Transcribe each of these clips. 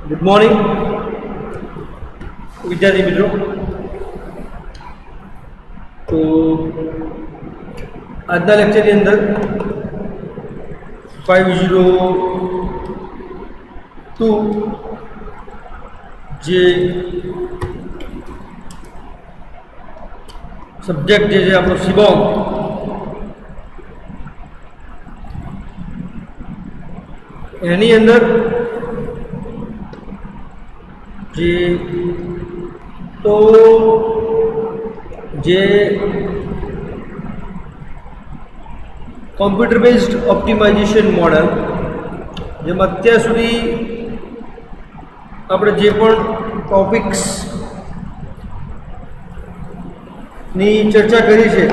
Good morning વિદ્યાર્થી મિત્રો. તો આજના લેક્ચરની અંદર 502 જે સબ્જેક્ટ જે છે આપણો સિબોંગ, એની અંદર જે કોમ્પ્યુટર બેઝડ ઓપ્ટિમાઇઝેશન મોડલ, જેમાં અત્યાર સુધી આપણે જે પણ ટોપિક્સ ની ચર્ચા કરી છે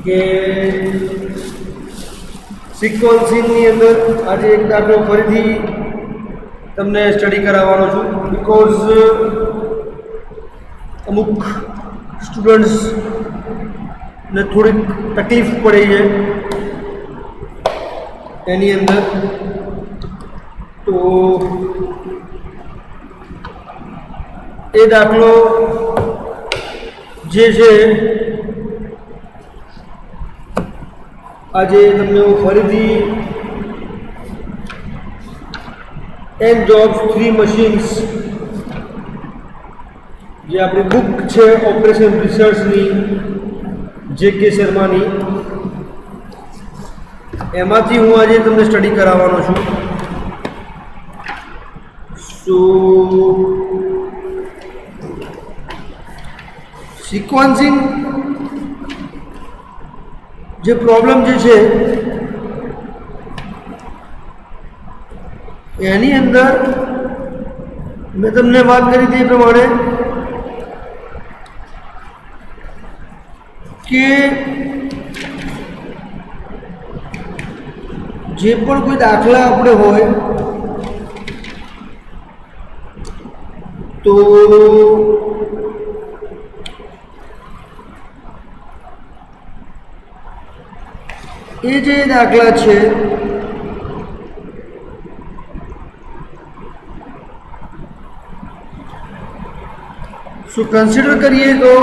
કે સિક્વન્સિંગની અંદર આજે એક દાખલો ફરીથી તમને સ્ટડી કરાવવાનો છું, બિકોઝ અમુક સ્ટુડન્ટ્સને થોડીક તકલીફ પડી છે એની અંદર. તો એ દાખલો જે છે આજે તમને હું ફરીથી એન જોબ્સ 3 મશીન્સ, જે આપણી બુક છે ઓપરેશન રિસર્ચની જે.કે. શર્માની, એમાંથી હું આજે તમને સ્ટડી કરાવવાનો છું. સો સિક્વન્સિંગ જે પ્રોબ્લેમ જે છે એની અંદર મેં તમને વાત કરી હતી એ પ્રમાણે કે જે પણ કોઈ દાખલા આપણે હોય તો એ જે દાખલા છે શું કન્સિડર કરીએ તો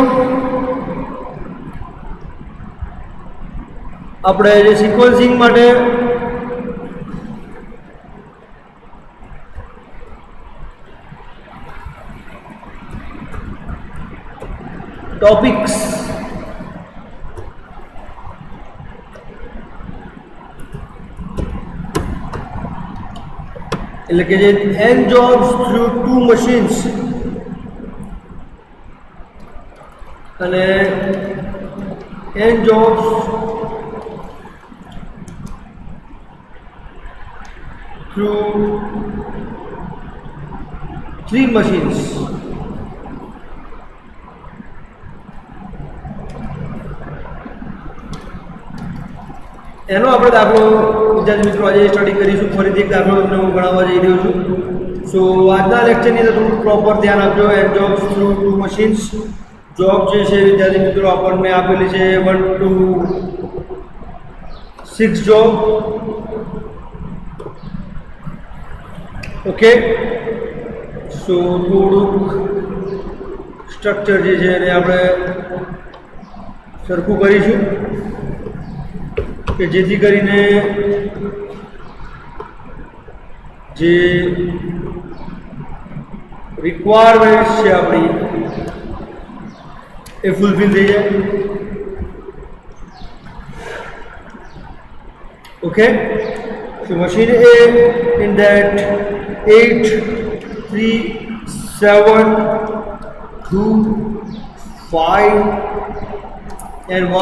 આપણે જે સિક્વન્સિંગ માટે ટોપિક્સ એટલે કે જે n jobs through 2 machines અને n jobs through 3 machines, એનો આપણે દાખલો વિદ્યાર્થી મિત્રો આજે સ્ટડી કરીશું. ફરીથી એક દાખલો તમને હું ભણાવવા જઈ રહ્યો છું. સો આજના લેક્ચરની અંદર થોડું પ્રોપર ધ્યાન આપજો. And jobs through 2 machines, job જે છે વિદ્યાર્થી મિત્રો આપણને આપેલી છે 1 to 6 જોબ. ઓકે, સો થોડુંક સ્ટ્રક્ચર જે છે એને આપણે સરખું કરીશું કે જેથી કરીને જે રિક્વાયરમેન્ટ છે આપણી એ ફૂલફિલ થઈ જાય. Okay, so machine A in that 8, 3, 7, 2, 5 and 1.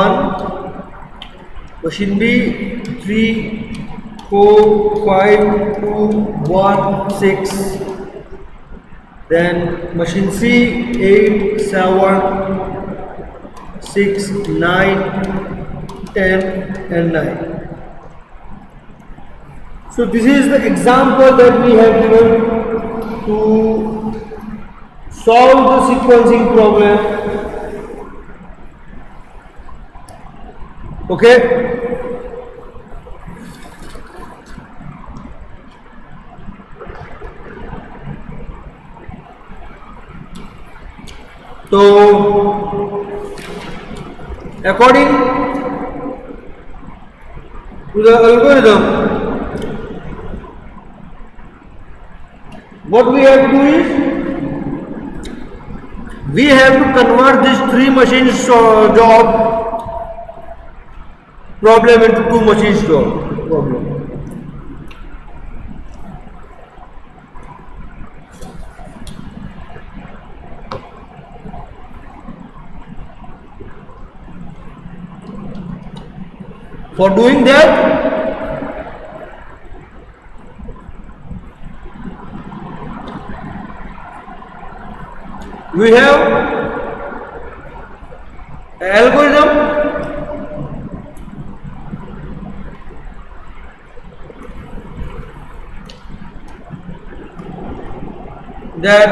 Machine B 3, 4, 5, 2, 1, 6. Then machine C 8, 7, 6, 9, 10 and 9. So this is the example that we have given to solve the sequencing problem. Okay, So according to the algorithm, what we have to do is we have to convert this 3 machines job problem into 2 machines job problem. For doing that, we have an algorithm that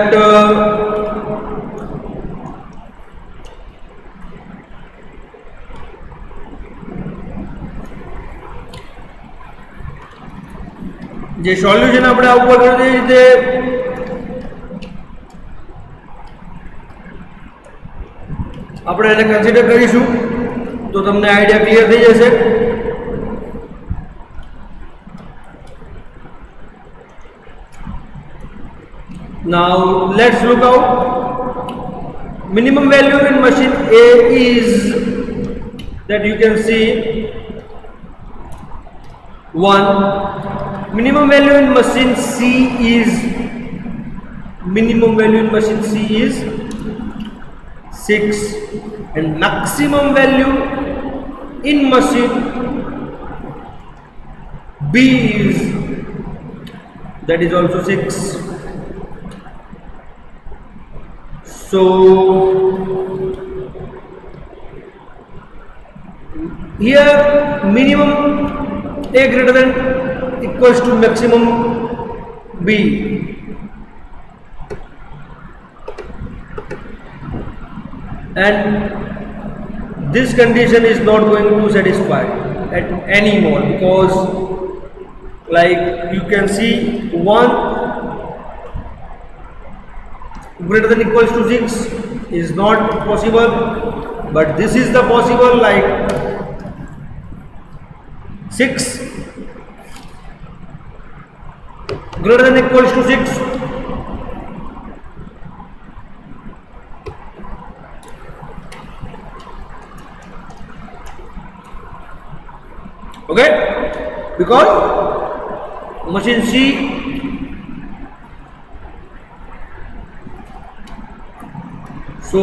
જે solution આપણે આ ઉપર કરી દઈએ તે આપણે એને consider કરીશું તો તમને આઈડિયા ક્લિયર થઈ જશે. Now let's look out. Minimum value in machine A is that you can see 1. Minimum value in machine C is 6, and maximum value in machine B is that is also 6. So here minimum A greater than equals to maximum B, and this condition is not going to satisfy at anymore, because like you can see 1 greater than equals to 6 is not possible, but this is the possible, like 6 greater than equals to 6. Okay, because machine C so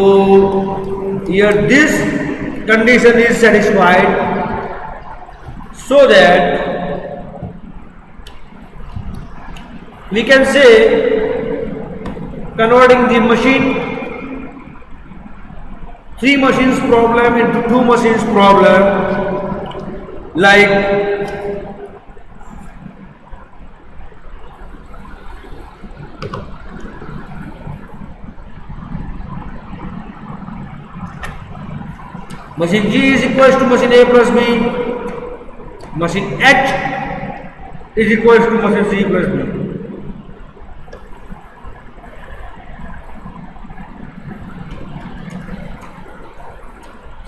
here this condition is satisfied, so that we can say converting the machine 3 machines problem into 2 machines problem, like machine G is equals to machine A plus B, machine H is equals to machine C plus B.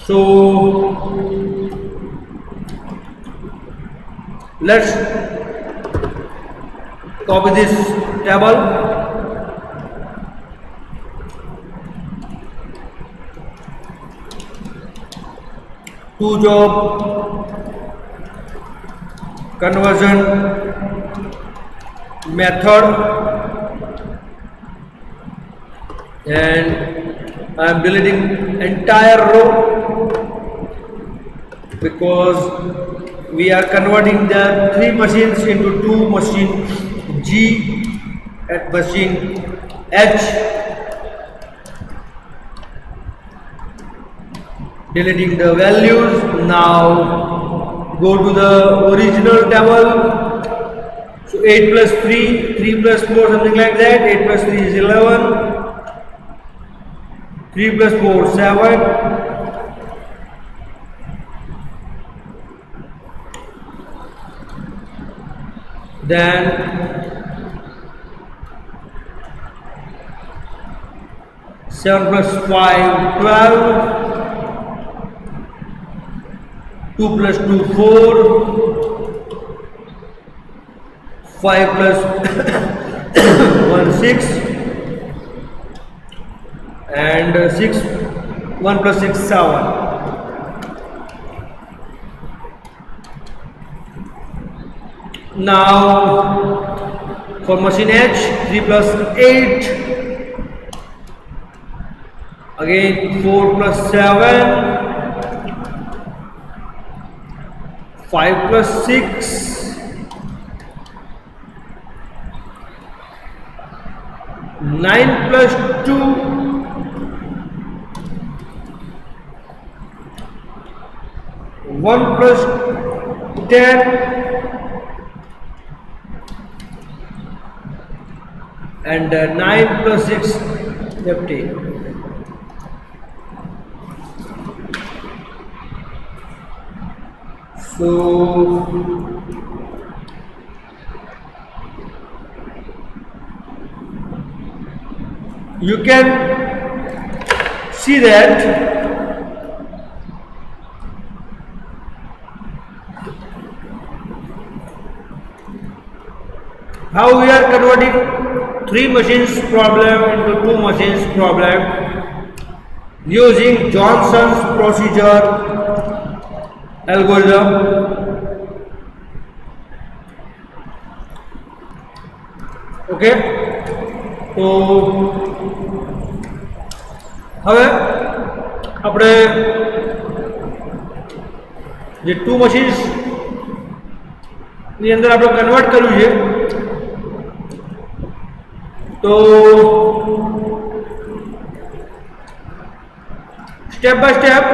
So let's copy this table. Two job conversion method, and I am deleting entire row because we are converting the 3 machines into 2 machine G and machine H. Deleting the values. Now go to the original table. So 8 plus 3, 3 plus 4, something like that. 8 plus 3 is 11. 3 plus 4, 7. Then 7 plus 5, 12. 2 plus 2, 4. 5 plus 1, 6. And 6, 1 plus 6, 7. Now for machine H, 3 plus 8. Again 4 plus 7. 5 plus 6. 9 plus 2. 1 plus 10. And 9 plus 6, 15. So you can see that how we are converting 3 machines problem into 2 machines problem using Johnson's procedure algorithm. Okay, તો હવે આપણે જે 2 machines ની અંદર આપણે convert કર્યું છે તો સ્ટેપ બાય સ્ટેપ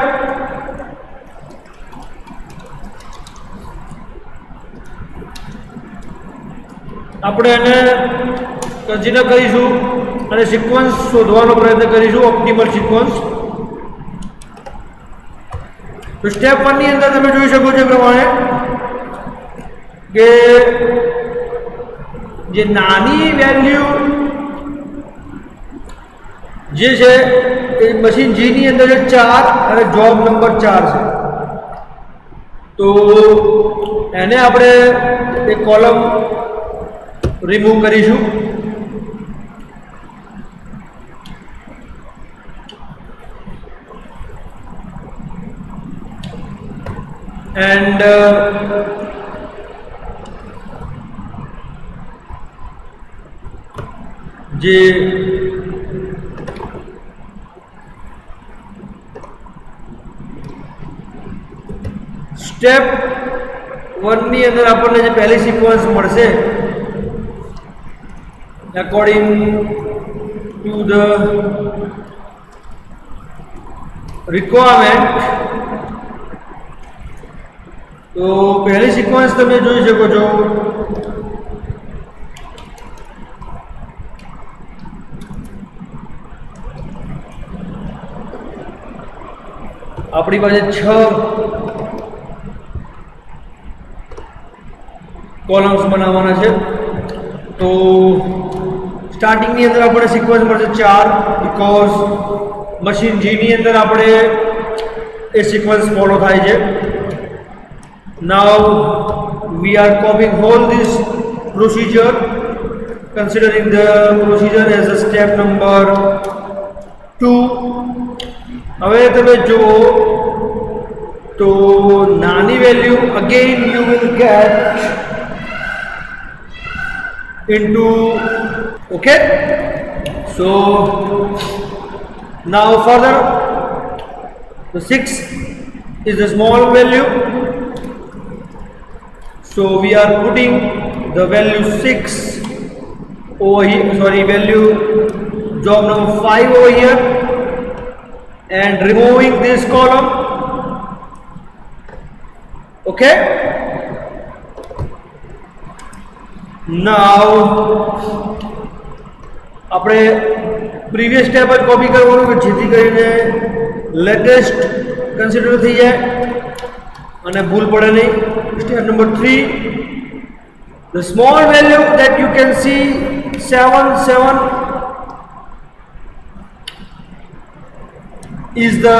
આપણે એને કન્સિડર કરીશું અને સિક્વન્સ શોધવાનો પ્રયત્ન કરીશું, ઓપ્ટિમલ સિક્વન્સ. તો સ્ટેપ 1 ની અંદર તમે જોઈ શકો છો પ્રમાણે કે જે નાની વેલ્યુ જે છે એ મશીન જી ની અંદર 4 અને જોબ નંબર 4 છે. તો એને આપણે એક કોલમ રિમૂવ કરીશું. એન્ડ જે સ્ટેપ 1 ની અંદર આપણને જે પહેલી સિક્વન્સ મળશે according to the requirement, તો પહેલી સિક્વન્સ તમે જોઈ શકો છો આપણી પાસે 6 કોલમ્સ બનાવવાના છે. તો સ્ટાર્ટિંગ ની અંદર આપણે સિક્વન્સ મળશે 4 બીકોઝ મશીન જી ની અંદર આપણે એ સિક્વન્સ ફોલો થાય છે. Now we are copying whole this procedure considering the procedure as a step number 2. હવે તમે જુઓ તો નાની value again you will get into, okay, so now further the 6 is the small value, so we are putting the value 6 over here, sorry, value job number 5 over here and removing this column. Okay, now આપણે previous step જ copy કરવાનું કે જેથી કરીને latest consider થઈ જાય અને ભૂલ પડે નહીં. Step number 3, the small value that you can see 7 7 is the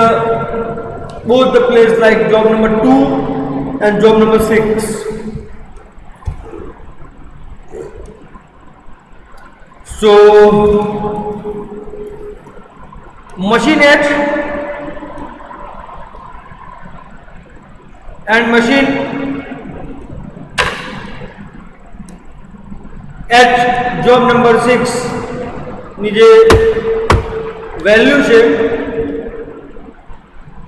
both the place like job number 2 and job number 6. So machine H and machine H job number 6 ની જે વેલ્યુ છે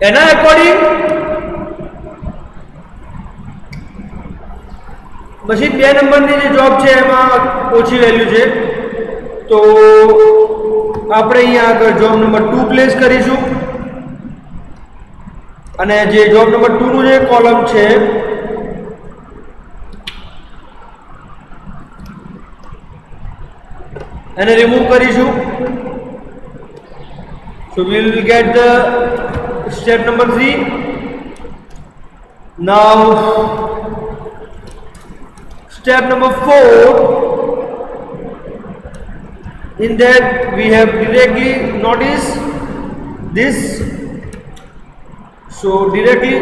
એના અકોર્ડિંગ મશીન 2 નંબરની જે job છે એમાં ઓછી value છે, તો આપણે અહીંયા આગળ જોબ નંબર 2 પ્લેસ કરીશું અને જે જોબ નંબર 2 નું જે કોલમ છે એને રિમૂવ કરીશું. So we will get the step number 3. Now step number 4, in that we have directly notice this. So directly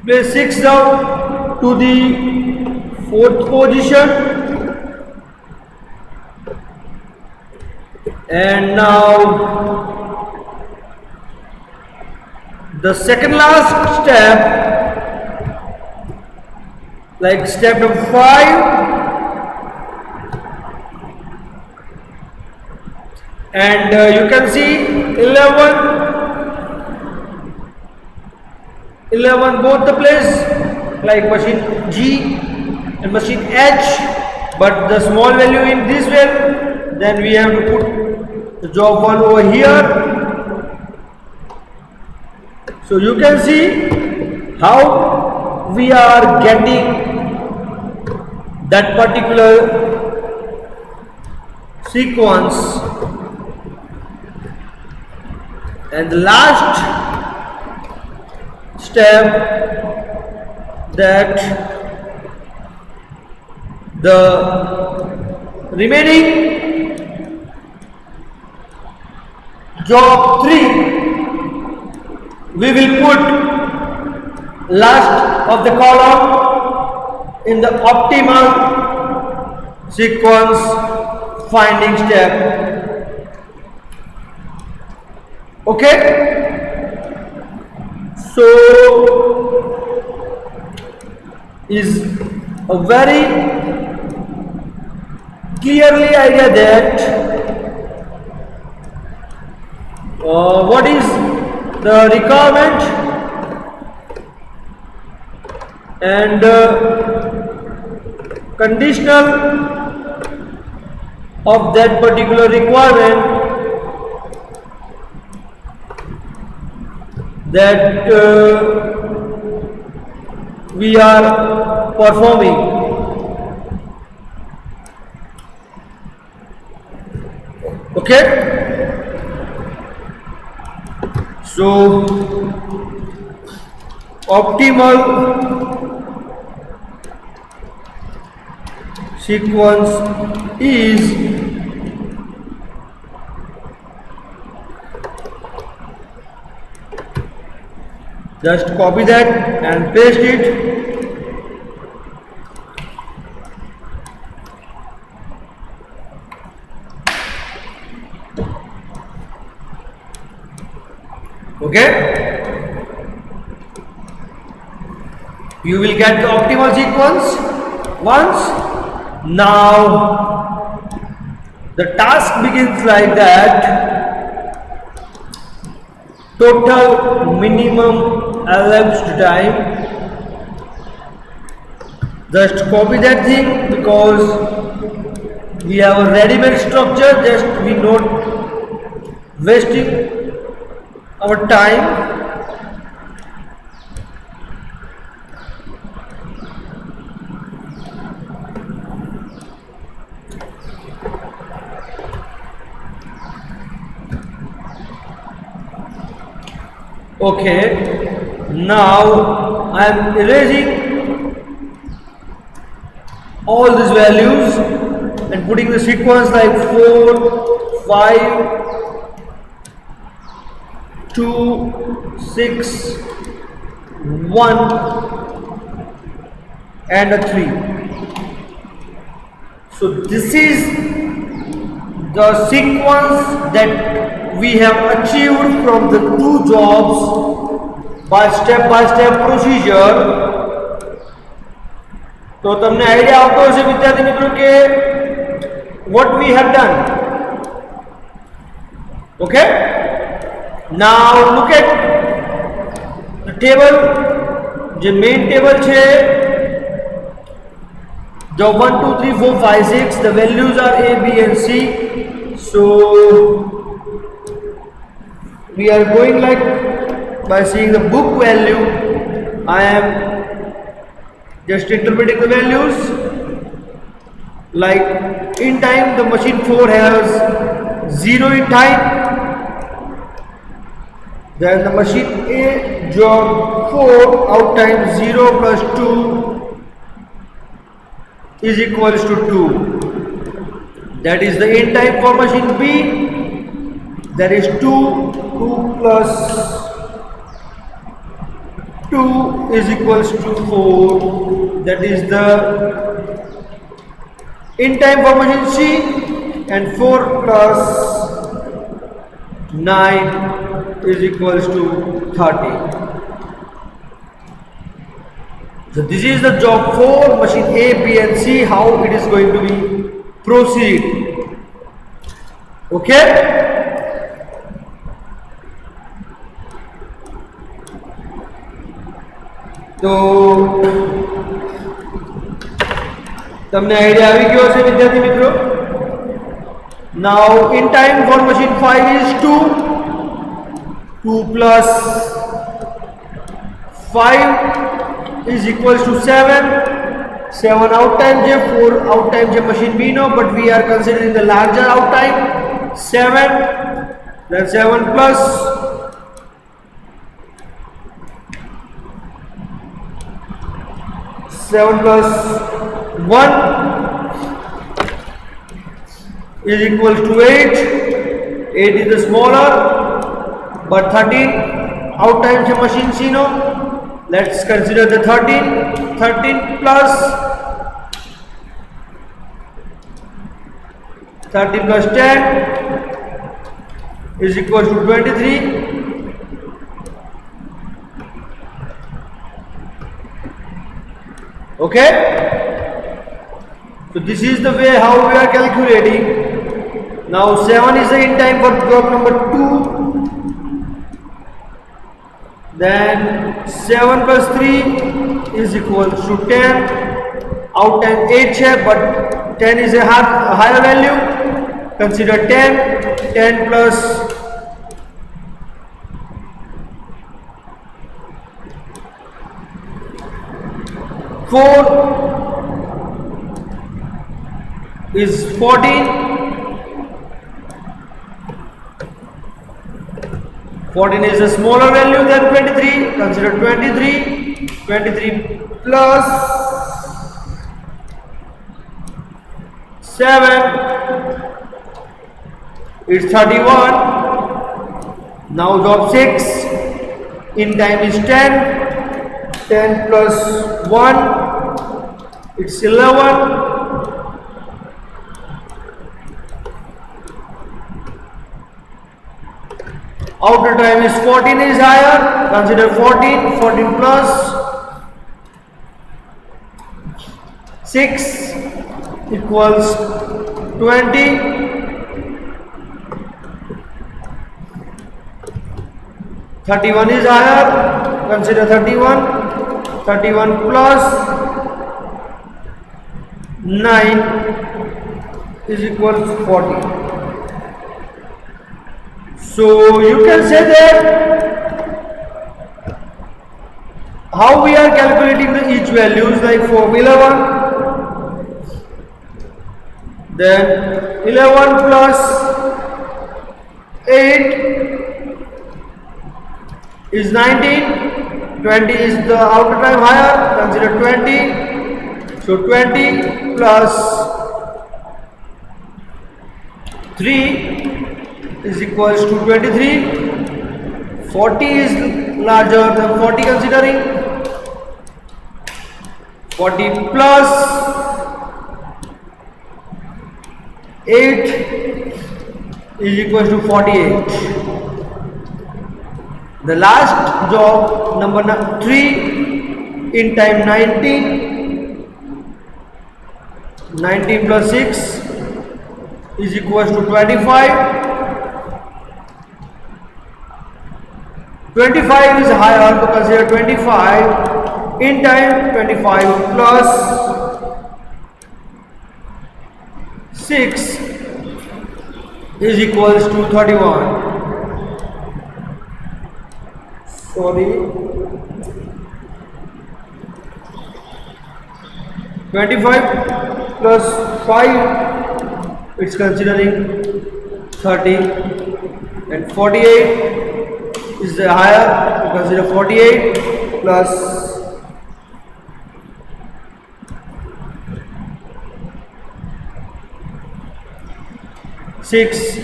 place 6 down to the 4th position, and now the second last step, like step number 5, and you can see 11 both the place like machine G and machine H, but the small value in this way, then we have to put the job 1 over here. So you can see how we are getting that particular sequence. And the last step, that the remaining job 3 we will put last of the column in the optimal sequence finding step. Okay, so is a very clearly idea that what is the requirement and conditional of that particular requirement, that we are performing. Okay, so optimal sequence is just copy that and paste it. Okay, you will get the optimal sequence once. Now the task begins like that. Total minimum elapsed time, just copy that thing because we have a ready-made structure, just we not wasting our time. Okay, now I am erasing all these values and putting the sequence like 4, 5, 2, 6, 1 and a 3. So this is the sequence that we have achieved from the two jobs by step procedure. तो तुमने idea આવતો હશે વિદ્યાર્થી મિત્રો કે what we have done. Okay, now look at the table. જે main table છે, the 1 2 3 4 5 6, the values are A, B and C. So we are going like by seeing the book value. I am just interpreting the values. Like in time the machine 4 has 0 in time, then the machine A job 4 out time 0 plus 2 is equals to 2. That is the in time for machine B. That is 2 plus 2 is equals to 4. That is the in time for machine C, and 4 plus 9 is equals to 30. So this is the job for machine A, B and C, how it is going to be proceed. Okay. तो તમને idea આવી ગયો છે વિદ્યાર્થી મિત્રો. Now in time for machine 5 is 2 plus 5 is equals to 7 out time je, 4 out time je machine B no, but we are considering the larger out time 7, then 7 plus 1 is equals to 8. 8 is the smaller, but 13 out time je machine C no. Let's consider the 13 plus 10 is equals to 23. Okay, so this is the way how we are calculating. Now 7 is the in time for job number 2, then 7 plus 3 is equals to 10. Out time 8 है, but 10 is a higher value. Consider 10 plus 4 is 14. 14 is a smaller value than 23. Consider 23 plus 7 is 31. Now job 6 in time is 10 plus 1 it's 11. Outer time is 14 is higher. Consider 14 plus 6 equals 20. 31 is higher. Consider 31 plus 9 is equals to 40. So you can say that how we are calculating the each values, like for 11, then 11 plus 8 is 19. 20 is the outer time higher. Consider 20. So 20 plus 3 is equals to 23. 40 is larger than 40 considering. 40 plus 8 is equals to 48. The last job number 3 in time 19. 19 plus 6 is equals to 25. 25 is higher, to consider 25 in time 25 plus 6 is equals to 31. Sorry, 25 plus 5, it's considering 30, and 48 is the higher, to consider 48 plus 6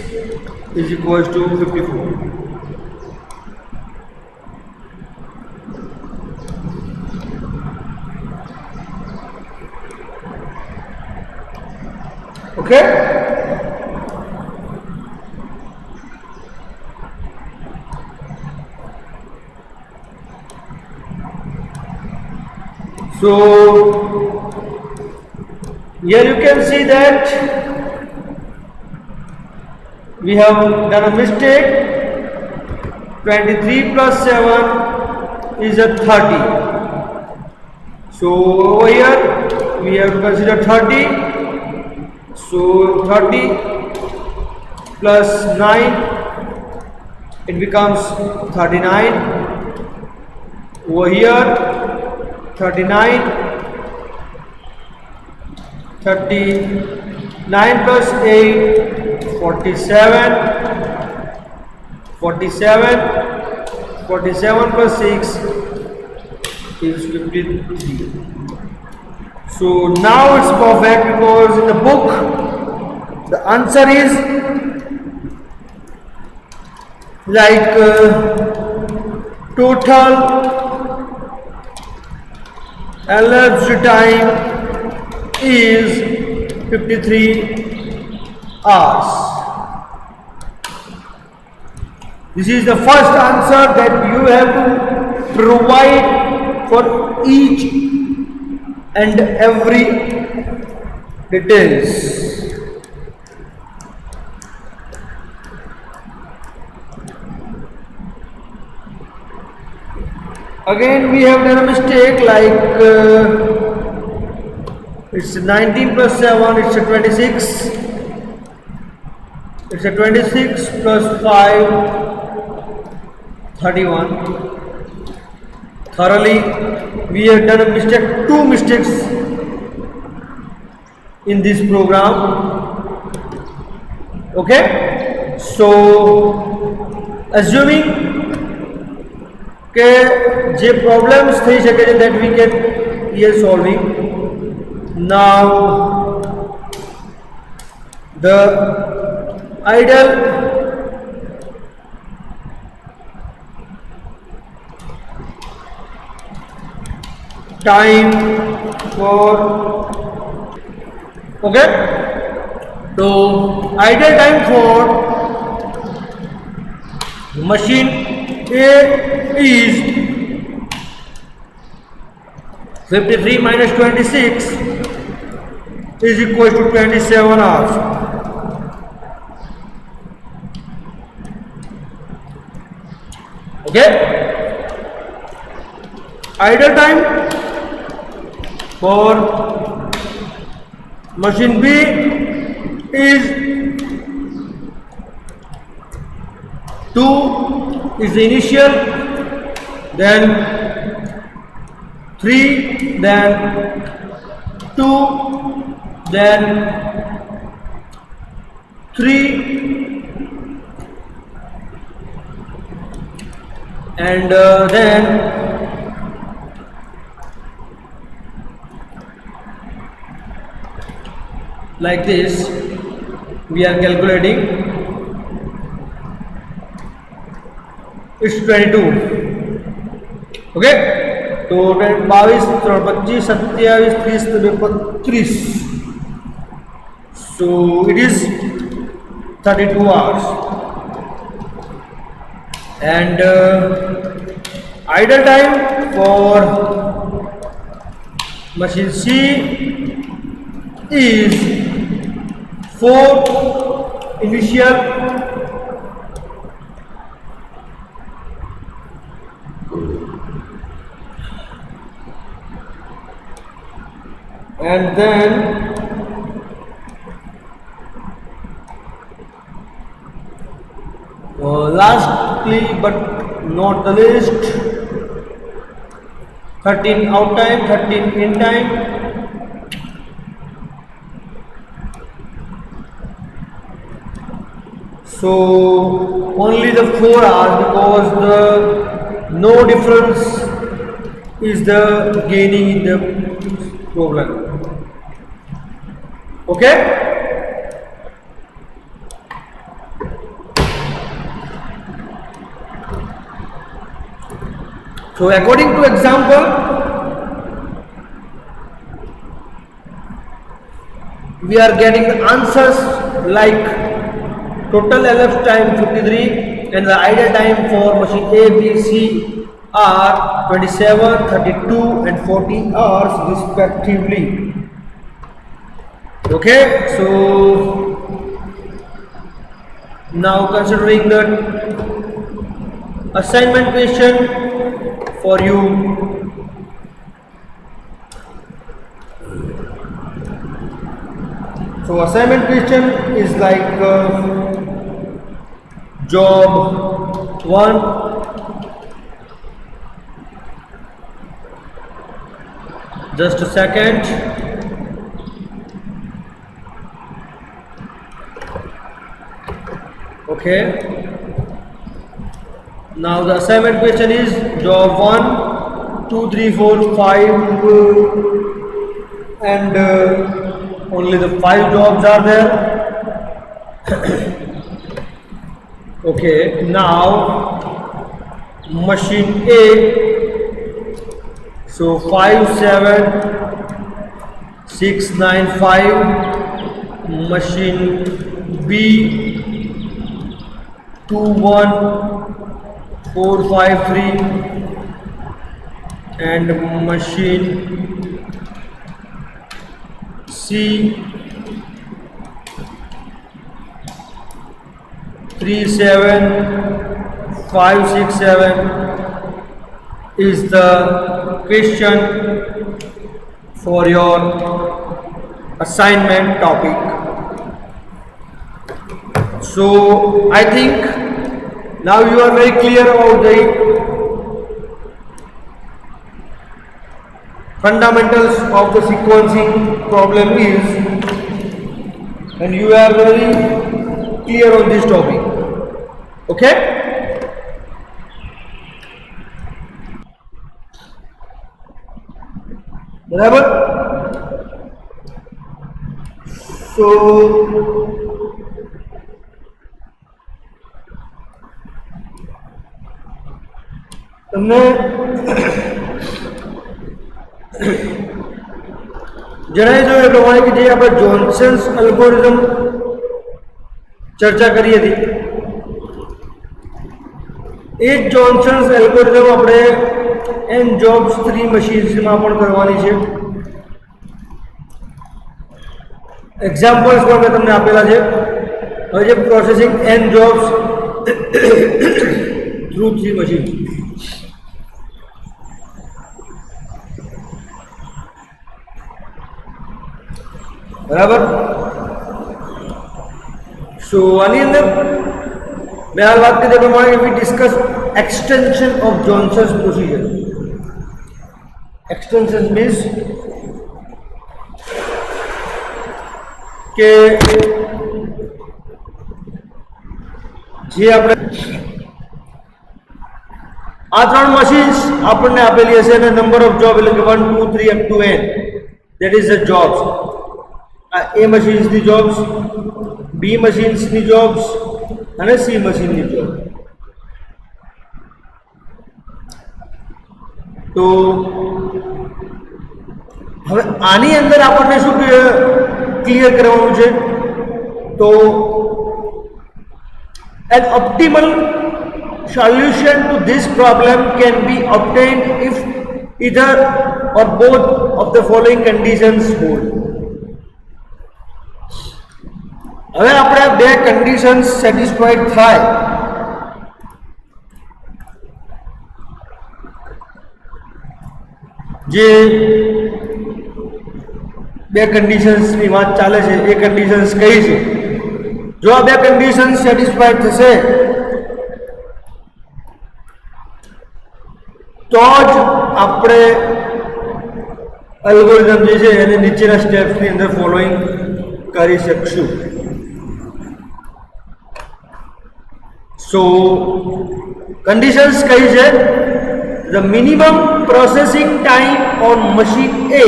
is equals to 54. Okay? So here you can see that we have done a mistake. 23 plus 7 is a 30. So over here we have to consider 30. So 30 plus 9, it becomes 39. Over here 39. 39 plus 8, 47. 47 plus 6 is 53. So now it's perfect, because in the book the answer is like total elapsed time is 53 hours. This is the first answer that you have to provide for each and every details. Again we have done a mistake, like it's 19 plus 7, it's a 26. It's a 26 plus 5, 31. Thoroughly we have done a mistake, 2 mistakes in this program. Okay, so assuming के जे problems થઈ શકે છે that we can here solving. Now the ideal time for, okay, so ideal time for machine A is 53 minus 26 is equal to 27 hours. Okay, idle time for machine B is 2 is the initial, then 3, then 2, then 3, and then like this. we are calculating. It's 22. Okay, तो 22, 25, 27, 30, 32. So it is 32 hours. And idle time for machine C is 4 initial and then lastly but not the least, 13 out time, 13 in time. So only the 4 hours, because the no difference is the gaining in the problem. Okay. So according to example, we are getting the answers like total elapsed time 53 and the idle time for machine A, B, C are 27, 32 and 40 hours respectively. Okay, so now considering the assignment question for you. So assignment question is like job 1. Just a second. Okay. Now the assignment question is job 1, 2, 3, 4, 5 and only the 5 jobs are there. Okay, now machine A, so 5, 7, 6, 9, 5, machine B 2, 1, 4, 5, 3 and machine C 3, 7, 5, 6, 7 is the question for your assignment topic. So I think now you are very clear about the fundamentals of the sequencing problem is, and you are very clear on this topic. Okay. बराबर. So તમને જણાવી દઉં એ પ્રમાણે કે જે આપણે જોન્સન્સ algorithm ચર્ચા કરી હતી, એ જ જોન્સન્સ એલ્ગોરિધમ આપણે એન જોબ્સ 3 મશીન્સમાં પણ કરવાની છે. એક્ઝામ્પલ્સ પણ મેં તમને આપેલા છે. હવે જે processing n jobs through 3 machine, બરાબર. સો આની અંદર મેં હાલ વાત કરી તે પ્રમાણે વી discuss extension of Johnson's procedure. Extension means કે જે આપણે આ 3 મશીન્સ આપણને આપેલી હશે અને નંબર ઓફ જોબ એટલે કે 1, 2, 3 up to n, that is the jobs. A machines the jobs, B મશીન્સની જોબ્સ અને સી મશીનની જોબ. તો હવે આની અંદર આપણને શું ક્લિયર કરવાનું છે? તો an optimal solution to this problem can be obtained if either or both of the following conditions hold. હવે આપણે બે કન્ડિશન્સ સેટિસ્ફાઈડ થાય જે બે કન્ડિશન્સની વાત ચાલે છે એ કન્ડિશન્સ કઈ છે? જો આ બે કન્ડિશન્સ સેટિસ્ફાઈડ થશે તો જ આપણે અલ્ગોરિધમ જે છે એને નીચેના સ્ટેપ્સની અંદર ફોલોઈંગ કરી શકશું. સો કન્ડિશન્સ કઈ છે? The minimum processing time on machine A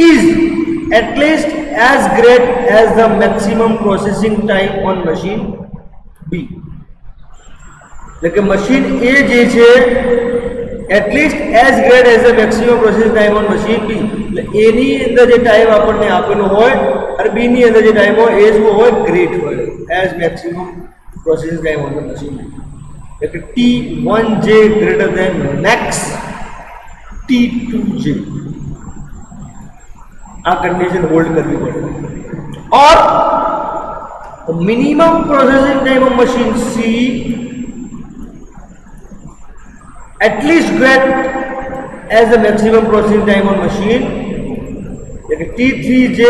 is at least as great as the maximum processing time on machine B. એટલે કે મશીન A જે છે at least as great as the maximum processing time on machine B. એટલે A ની અંદર જે time આપણને આપેલો હોય અને B ની અંદર જે ટાઈમ હોય એ શું હોય? ગ્રેટ હોય, as maximum processing time on the machine B. એટલે કે T1J greater than max T2J. આ કન્ડિશન હોલ્ડ કરવી પડે. Or minimum processing time of machine C at least great as the maximum processing time on machine, like T3J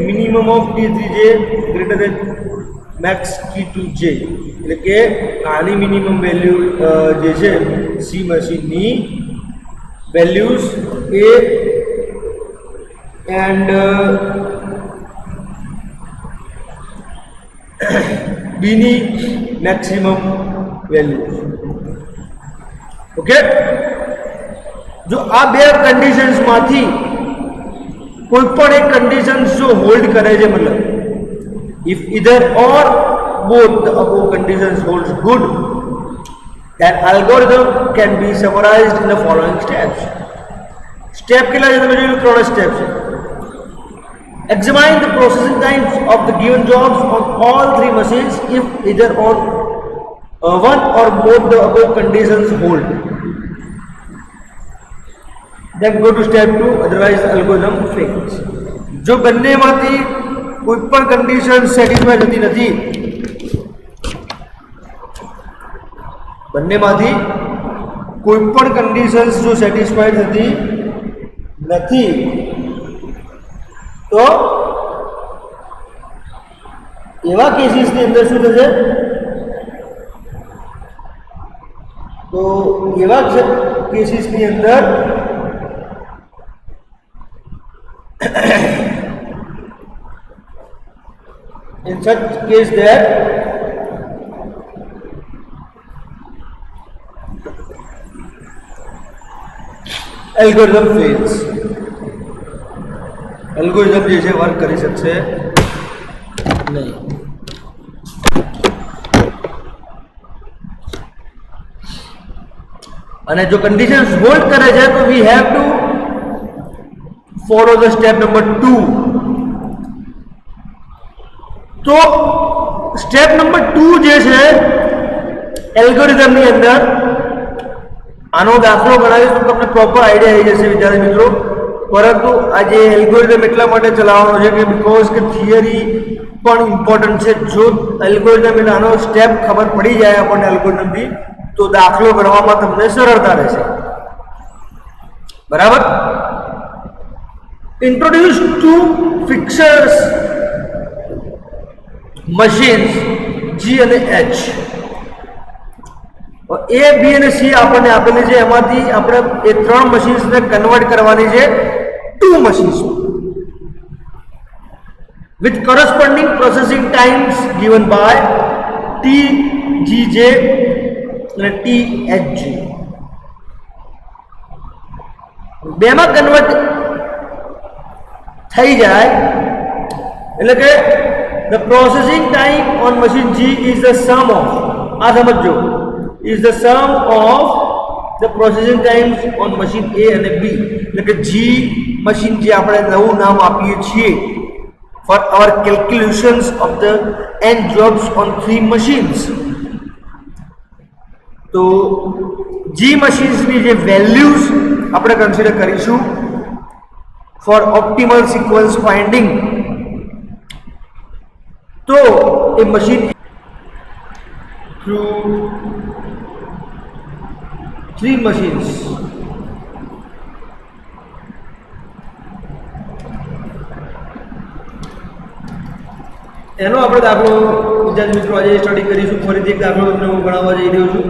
minimum of T3J greater than max T2J. એટલે કે આની minimum value જે છે C મશીનની values A and બીની maximum values. Okay, જો આ બે કન્ડિશન્સમાંથી કોઈ પણ એક કન્ડિશન્સ જો હોલ્ડ કરે છે, મતલબ if either or both the above conditions holds good, then algorithm can be summarized in the following steps. Step કેટલા છે તમે જોયું? 3 સ્ટેપ છે. Examine the processing times of the given jobs on all 3 machines if either on one or both the above conditions hold. Then go to step 2, otherwise the algorithm fails. જો બંનેમાંથી કોઈ પણ condition satisfy થતી નથી, બંનેમાંથી કોઈ પણ conditions જો સેટિસ્ફાઈડ થતી નથી તો એવા કેસીસની અંદર શું થશે? તો એવા કેસીસની અંદર in such case that algorithm fails. algorithm જે છે વર્ક કરી શકશે નહીં. અને જો કન્ડિશન્સ હોલ્ડ કરે છે તો we have to follow the step number 2. તો સ્ટેપ નંબર 2 જે છે એલ્ગોરિધમની અંદર, આનો દાખલો ગણાવીશ તો તમને પ્રોપર આઈડિયા આવી જશે વિદ્યાર્થી મિત્રો. પરંતુ આ જે એલ્ગોરિધમ એટલા માટે ચલાવવાનો છે કે બીકોઝ કે થિયરી પણ ઇમ્પોર્ટન્ટ છે. જો એલ્ગોરિધમ એટલે આનો સ્ટેપ ખબર પડી જાય આપણને એલ્ગોરિધમથી તો દાખલો ગણવામાં તમને સરળતા રહેશે. બરાબર? ઇન્ટ્રોડ્યુસ ટુ ફિક્સર્સ મશીન્સ જી અને એચ. એ બી અને સી આપણને આપેલી છે, એમાંથી આપણે એ 3 મશીન્સને કન્વર્ટ કરવાની છે 2 machines with corresponding processing times given by TGJ અને THJ. બેમાં કન્વર્ટ થઈ જાય એટલે કે the processing time on machine G is the sum of, આ સમજો, is the sum of the processing times on machine A અને B. એટલે કે G machine જે આપણે નવું નામ આપીએ છીએ for our calculations of the n jobs on 3 machines. તો G machines ની જે વેલ્યુઝ આપણે કન્સિડર કરીશું for optimal sequence finding. तो a machine through 3 machines એનો આપણે દાખલો વિદ્યાર્થી મિત્રો આજે સ્ટડી કરીશું. ફરીથી એક દાખલો તમને હું ગણાવવા જઈ રહ્યો છું.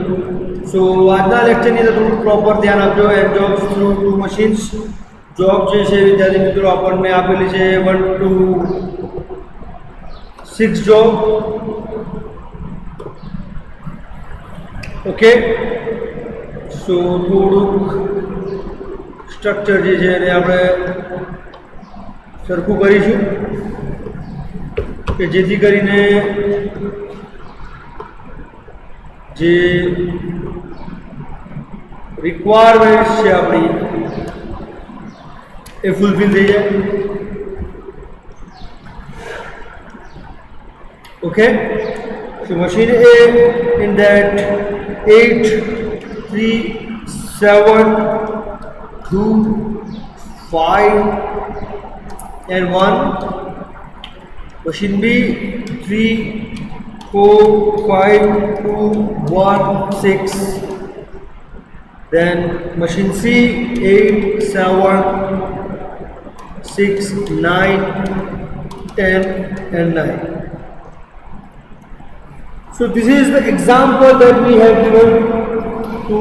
સો આજના લેક્ચરની અંદર થોડું પ્રોપર ધ્યાન આપજો. And jobs through 2 machines. Job જે છે વિદ્યાર્થી મિત્રો આપણને આપેલી છે 1 to 6 જોબ. ઓકે, સો થોડુંક સ્ટ્રક્ચર જે છે એને આપણે સરખું કરીશું કે જેથી કરીને જે રિક્વાયરમેન્ટ છે આપણી એ ફૂલફિલ થઈ જાય. Okay, so machine A in that 8, 3, 7, 2, 5 and 1. Machine B 3, 4, 5, 2, 1, 6. Then machine C 8, 7, 6, 9, 10 and 9. So this is the example that we have given to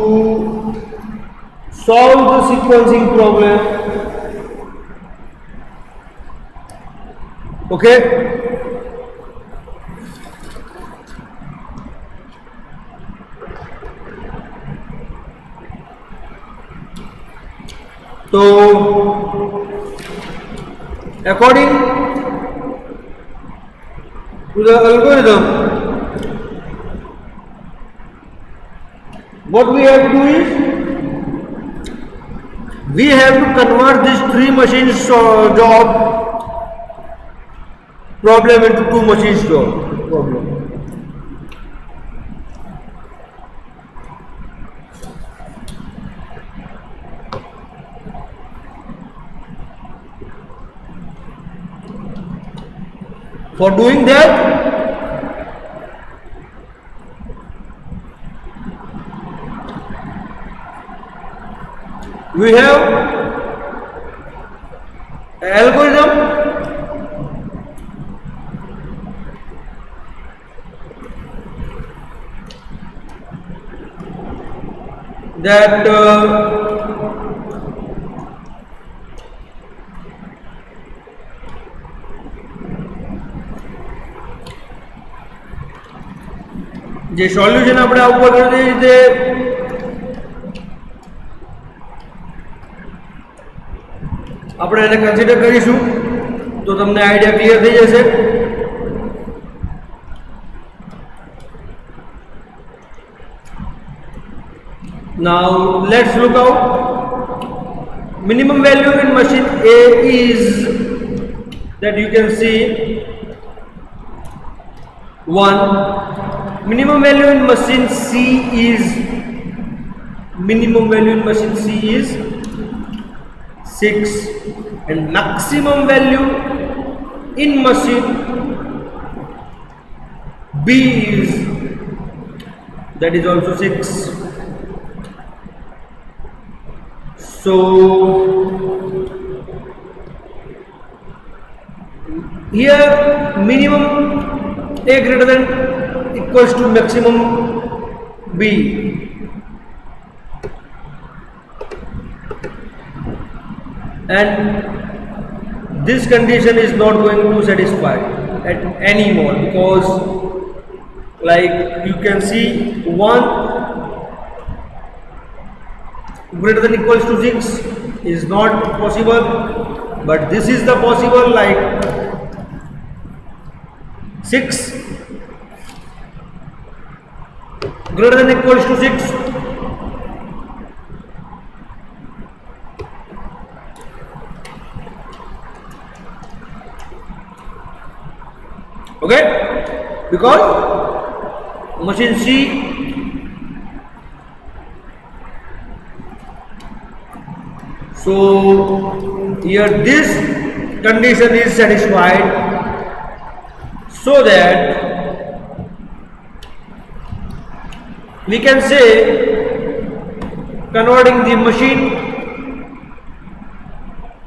solve the sequencing problem. Okay. So according to the algorithm, what we have to do is we have to convert this 3 machines job problem into 2 machines job problem. For doing that, we have an algorithm that જે solution આપણે ઉપર કરી રીતે આપણે એને consider કરીશું તો તમને આઈડિયા ક્લિયર થઈ જશે. Now let's look out. Minimum value in machine A is that you can see 1. Minimum value in machine C is 6, and maximum value in machine B is that is also 6. So here minimum A greater than equals to maximum B. And this condition is not going to satisfy at anymore, because like you can see 1 greater than equals to 6 is not possible, but this is the possible, like 6 greater than equals to 6. Okay, because machine C so here this condition is satisfied, so that we can say converting the machine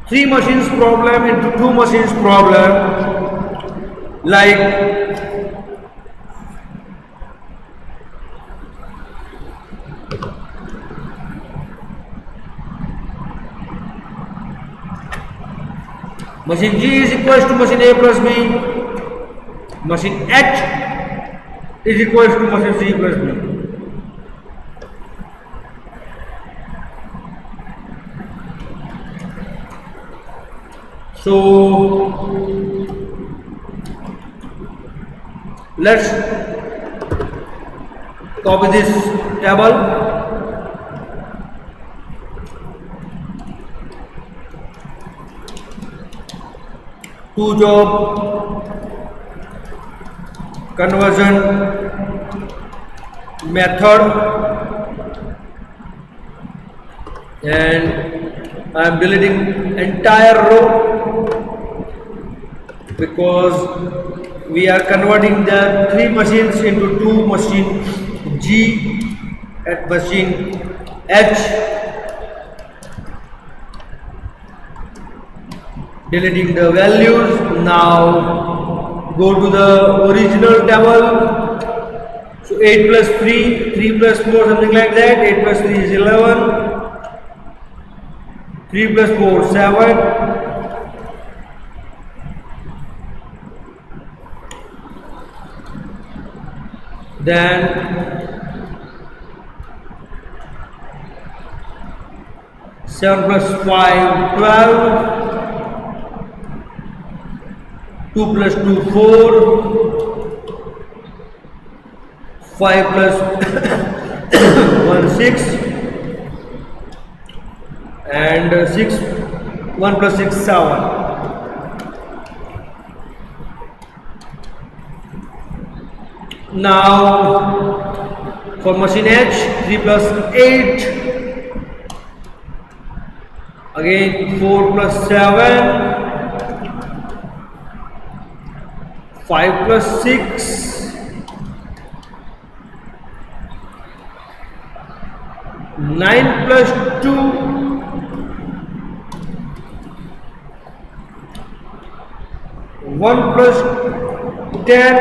3 machines problem into 2 machines problem, like machine G is equals to machine A plus B, machine H is equals to machine C plus B. So let's copy this table. Two job conversion method, and I am deleting entire row because we are converting the 3 machines into 2 machine G and machine H. Deleting the values. Now go to the original table. So 8 plus 3, 3 plus 4, something like that. 8 plus 3 is 11. 3 plus 4, 7. Then 7 plus 5, 12. 2 plus 2, 4. 5 plus 1, 6. And 6, 1 plus 6, 7. Now for machine H, 3 plus 8. Again 4 plus 7. 5 plus 6, 9 plus 2, 1 plus 10,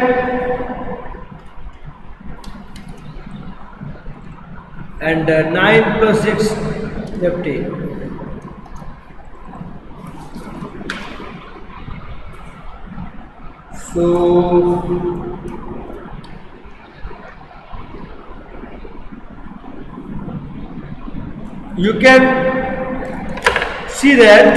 and 9 plus 6, 15. So you can see that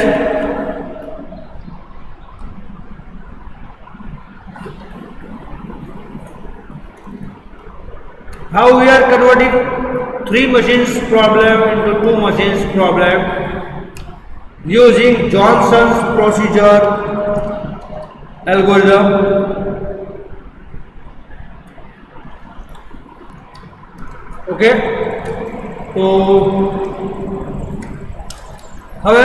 how we are converting 3 machines problem into 2 machines problem using Johnson's procedure algorithm. Okay, तो હવે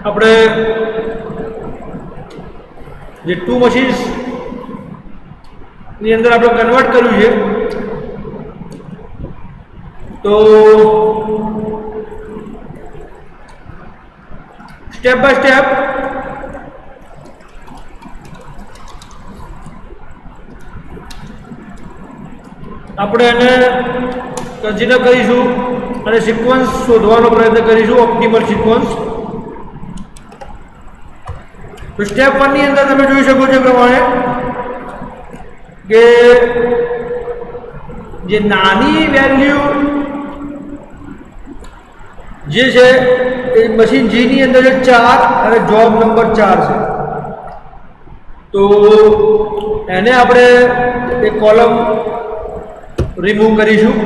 આપણે જે 2 machines ની અંદર આપણે convert કર્યું છે, તો સ્ટેપ બાય સ્ટેપ આપણે એને કન્સિડર કરીશું અને સિક્વન્સ શોધવાનો પ્રયત્ન કરીશું, ઓપ્ટિમલ સિક્વન્સ. તો સ્ટેપ 1 ની અંદર તમે જોઈ શકો છો પ્રમાણે કે જે નાની વેલ્યુ જે છે એ મશીન જી ની અંદર 4 અને જોબ નંબર 4 છે. તો એને આપણે એક કોલમ રિમૂવ કરીશું.